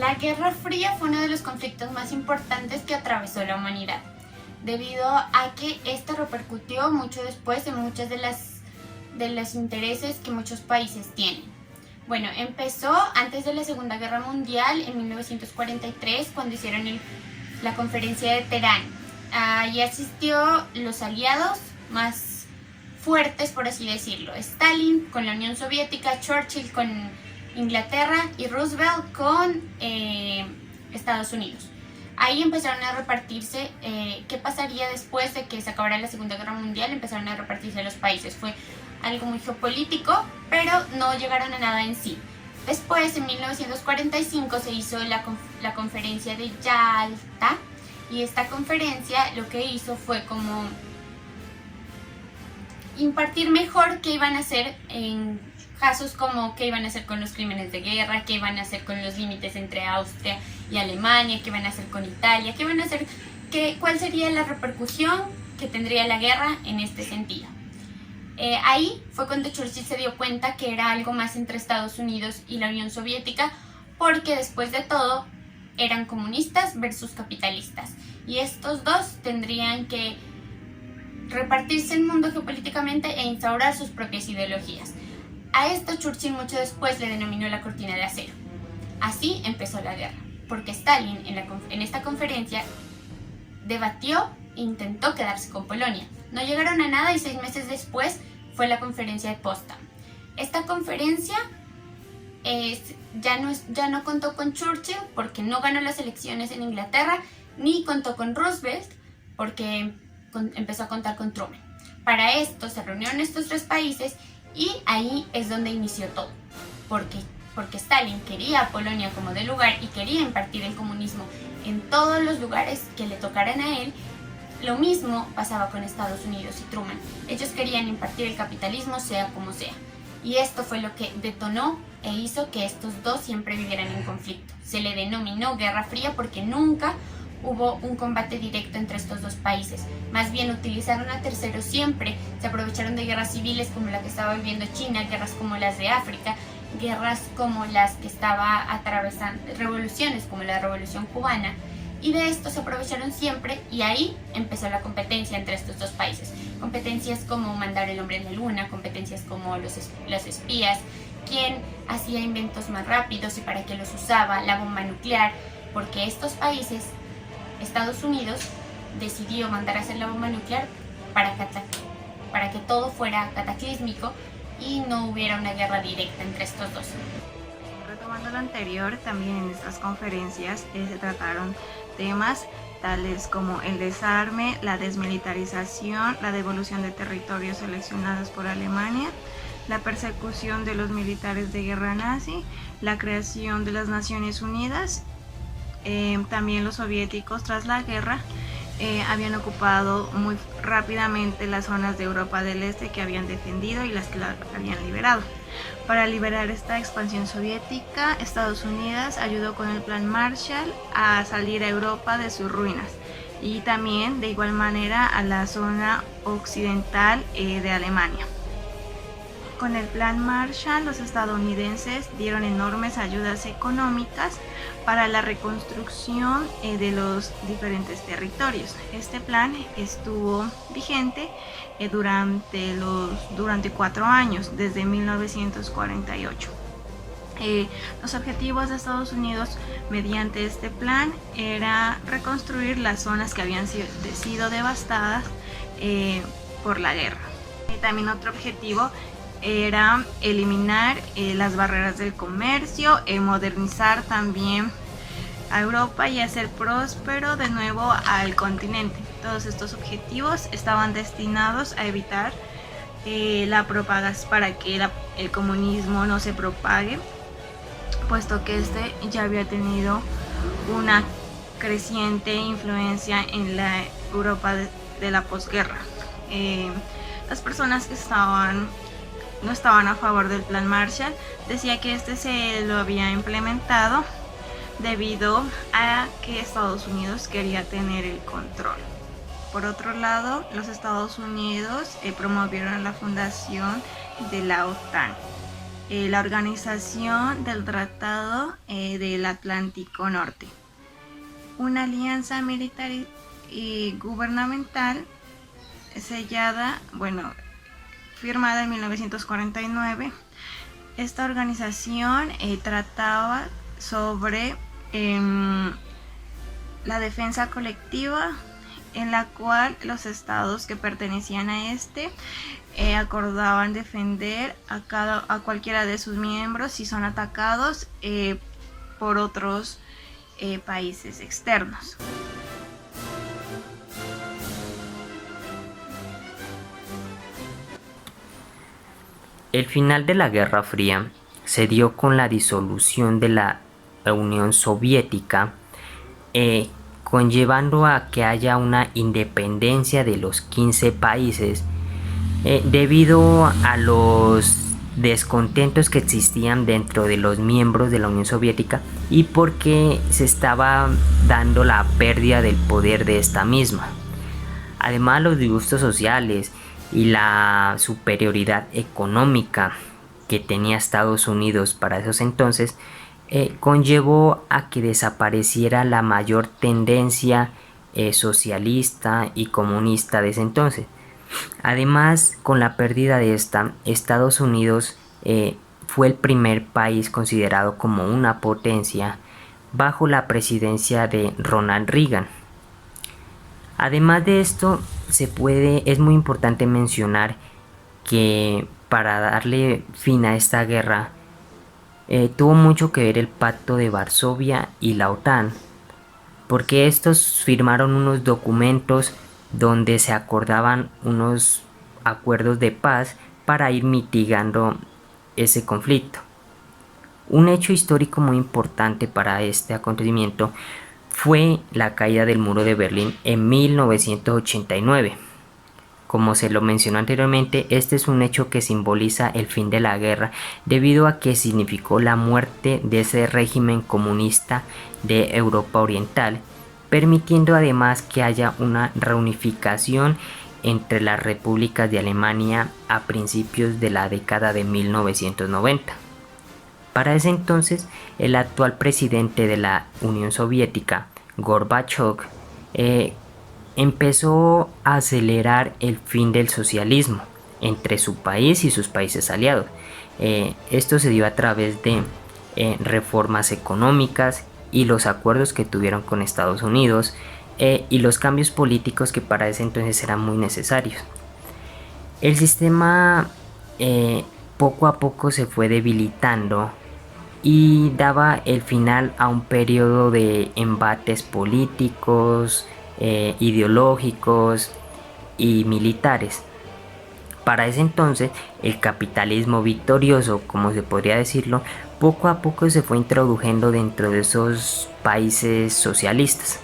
La Guerra Fría fue uno de los conflictos más importantes que atravesó la humanidad, debido a que esta repercutió mucho después en muchas de los intereses que muchos países tienen. Bueno, empezó antes de la Segunda Guerra Mundial, en 1943, cuando hicieron la conferencia de Teherán. Allí asistió los aliados más fuertes, por así decirlo: Stalin con la Unión Soviética, Churchill con Inglaterra y Roosevelt con Estados Unidos. Ahí empezaron a repartirse, ¿qué pasaría después de que se acabara la Segunda Guerra Mundial? Empezaron a repartirse los países. Fue algo muy geopolítico, pero no llegaron a nada en sí. Después, en 1945, se hizo la conferencia de Yalta, y esta conferencia lo que hizo fue como impartir mejor qué iban a hacer en casos como qué iban a hacer con los crímenes de guerra, qué iban a hacer con los límites entre Austria y Alemania, qué iban a hacer con Italia, qué iban a hacer, cuál sería la repercusión que tendría la guerra en este sentido. Ahí fue cuando Churchill se dio cuenta que era algo más entre Estados Unidos y la Unión Soviética, porque después de todo eran comunistas versus capitalistas, y estos dos tendrían que repartirse el mundo geopolíticamente e instaurar sus propias ideologías. A esto Churchill mucho después le denominó la cortina de acero. Así empezó la guerra, porque Stalin en esta conferencia debatió e intentó quedarse con Polonia. No llegaron a nada y 6 meses después fue la conferencia de Potsdam. Esta conferencia ya no contó con Churchill porque no ganó las elecciones en Inglaterra, ni contó con Roosevelt porque empezó a contar con Truman. Para esto se reunieron estos 3 países y ahí es donde inició todo, porque Stalin quería a Polonia como de lugar y quería impartir el comunismo en todos los lugares que le tocaran a él. Lo mismo pasaba con Estados Unidos y Truman. Ellos querían impartir el capitalismo sea como sea. Y esto fue lo que detonó e hizo que estos dos siempre vivieran en conflicto. Se le denominó Guerra Fría porque nunca hubo un combate directo entre estos dos países. Más bien utilizaron a terceros siempre. Se aprovecharon de guerras civiles como la que estaba viviendo China, guerras como las de África, guerras como las que estaba atravesando, revoluciones como la Revolución Cubana. Y de esto se aprovecharon siempre, y ahí empezó la competencia entre estos dos países. Competencias como mandar el hombre en la luna, competencias como los espías, quién hacía inventos más rápidos y para qué los usaba, la bomba nuclear, porque estos países, Estados Unidos decidió mandar a hacer la bomba nuclear para que todo fuera cataclísmico y no hubiera una guerra directa entre estos dos. Retomando lo anterior, también en estas conferencias se trataron temas tales como el desarme, la desmilitarización, la devolución de territorios seleccionados por Alemania, la persecución de los militares de guerra nazi, la creación de las Naciones Unidas. También los soviéticos tras la guerra habían ocupado muy rápidamente las zonas de Europa del Este que habían defendido y las que la habían liberado. Para liberar esta expansión soviética, Estados Unidos ayudó con el Plan Marshall a salir a Europa de sus ruinas, y también de igual manera a la zona occidental de Alemania. Con el Plan Marshall, los estadounidenses dieron enormes ayudas económicas para la reconstrucción de los diferentes territorios. Este plan estuvo vigente durante 4 años, desde 1948. Los objetivos de Estados Unidos mediante este plan era reconstruir las zonas que habían sido devastadas por la guerra. También otro objetivo era eliminar las barreras del comercio, modernizar también a Europa y hacer próspero de nuevo al continente. Todos estos objetivos estaban destinados a evitar la propagación, para que el comunismo no se propague, puesto que este ya había tenido una creciente influencia en la Europa de la posguerra. Las personas que no estaban a favor del Plan Marshall decía que este se lo había implementado debido a que Estados Unidos quería tener el control. Por otro lado, los Estados Unidos promovieron la fundación de la OTAN. la Organización del Tratado del Atlántico Norte, una alianza militar y gubernamental firmada en 1949. Esta organización trataba sobre la defensa colectiva, en la cual los estados que pertenecían a acordaban defender a cualquiera de sus miembros si son atacados por otros países externos. El final de la Guerra Fría se dio con la disolución de la Unión Soviética, conllevando a que haya una independencia de los 15 países debido a los descontentos que existían dentro de los miembros de la Unión Soviética y porque se estaba dando la pérdida del poder de esta misma. Además, los disgustos sociales y la superioridad económica que tenía Estados Unidos para esos entonces conllevó a que desapareciera la mayor tendencia socialista y comunista de ese entonces. Además, con la pérdida de esta, Estados Unidos fue el primer país considerado como una potencia bajo la presidencia de Ronald Reagan. Además de esto, es muy importante mencionar que para darle fin a esta guerra tuvo mucho que ver el Pacto de Varsovia y la OTAN, porque estos firmaron unos documentos donde se acordaban unos acuerdos de paz para ir mitigando ese conflicto. Un hecho histórico muy importante para este acontecimiento fue la caída del muro de Berlín en 1989. Como se lo mencionó anteriormente, este es un hecho que simboliza el fin de la guerra debido a que significó la muerte de ese régimen comunista de Europa Oriental, permitiendo además que haya una reunificación entre las repúblicas de Alemania a principios de la década de 1990. Para ese entonces, el actual presidente de la Unión Soviética, Gorbachov, empezó a acelerar el fin del socialismo entre su país y sus países aliados. Esto se dio a través de reformas económicas y los acuerdos que tuvieron con Estados Unidos y los cambios políticos que para ese entonces eran muy necesarios. El sistema poco a poco se fue debilitando y daba el final a un periodo de embates políticos, ideológicos y militares. Para ese entonces, el capitalismo victorioso, como se podría decirlo, poco a poco se fue introduciendo dentro de esos países socialistas.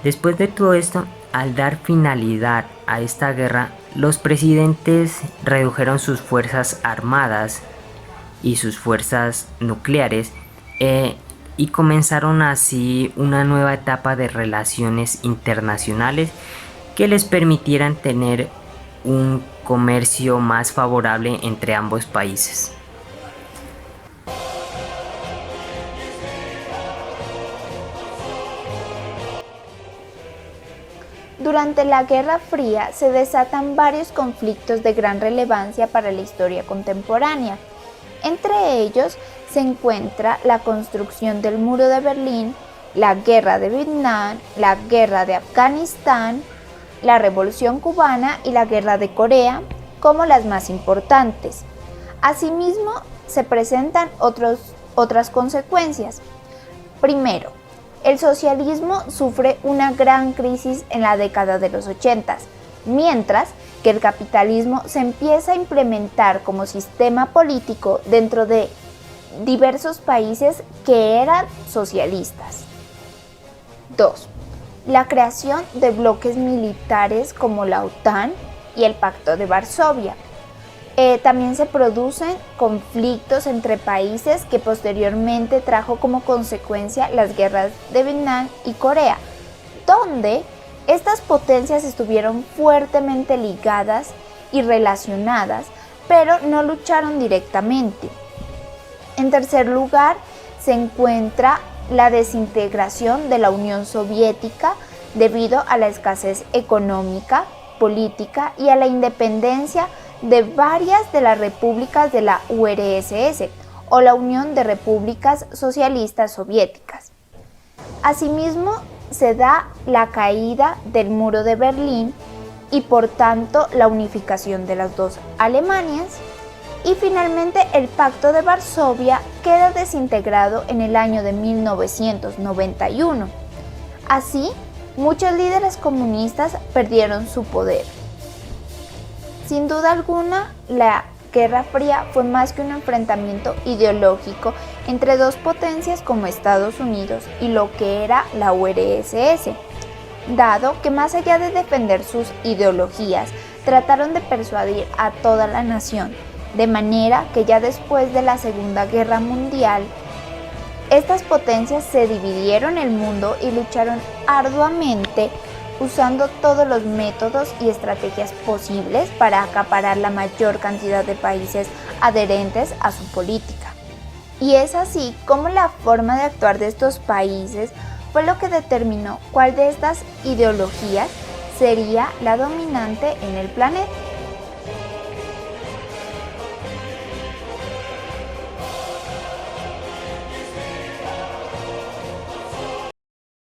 Después de todo esto, al dar finalidad a esta guerra, los presidentes redujeron sus fuerzas armadas y sus fuerzas nucleares y comenzaron así una nueva etapa de relaciones internacionales que les permitieran tener un comercio más favorable entre ambos países. Durante la Guerra Fría se desatan varios conflictos de gran relevancia para la historia contemporánea. Entre ellos se encuentra la construcción del Muro de Berlín, la Guerra de Vietnam, la Guerra de Afganistán, la Revolución Cubana y la Guerra de Corea como las más importantes. Asimismo, se presentan otras consecuencias. Primero, el socialismo sufre una gran crisis en la década de los 80, mientras que el capitalismo se empieza a implementar como sistema político dentro de diversos países que eran socialistas. 2. La creación de bloques militares como la OTAN y el Pacto de Varsovia. También se producen conflictos entre países que posteriormente trajo como consecuencia las guerras de Vietnam y Corea, donde estas potencias estuvieron fuertemente ligadas y relacionadas pero no lucharon directamente. En tercer lugar, se encuentra la desintegración de la Unión Soviética debido a la escasez económica, política y a la independencia de varias de las repúblicas de la URSS o la Unión de Repúblicas Socialistas Soviéticas. Asimismo, se da la caída del muro de Berlín y por tanto la unificación de las dos Alemanias. Y finalmente el Pacto de Varsovia queda desintegrado en el año de 1991. Así, muchos líderes comunistas perdieron su poder. Sin duda alguna, la Guerra Fría fue más que un enfrentamiento ideológico entre dos potencias como Estados Unidos y lo que era la URSS, dado que más allá de defender sus ideologías, trataron de persuadir a toda la nación, de manera que ya después de la Segunda Guerra Mundial, estas potencias se dividieron el mundo y lucharon arduamente usando todos los métodos y estrategias posibles para acaparar la mayor cantidad de países adherentes a su política. Y es así como la forma de actuar de estos países fue lo que determinó cuál de estas ideologías sería la dominante en el planeta.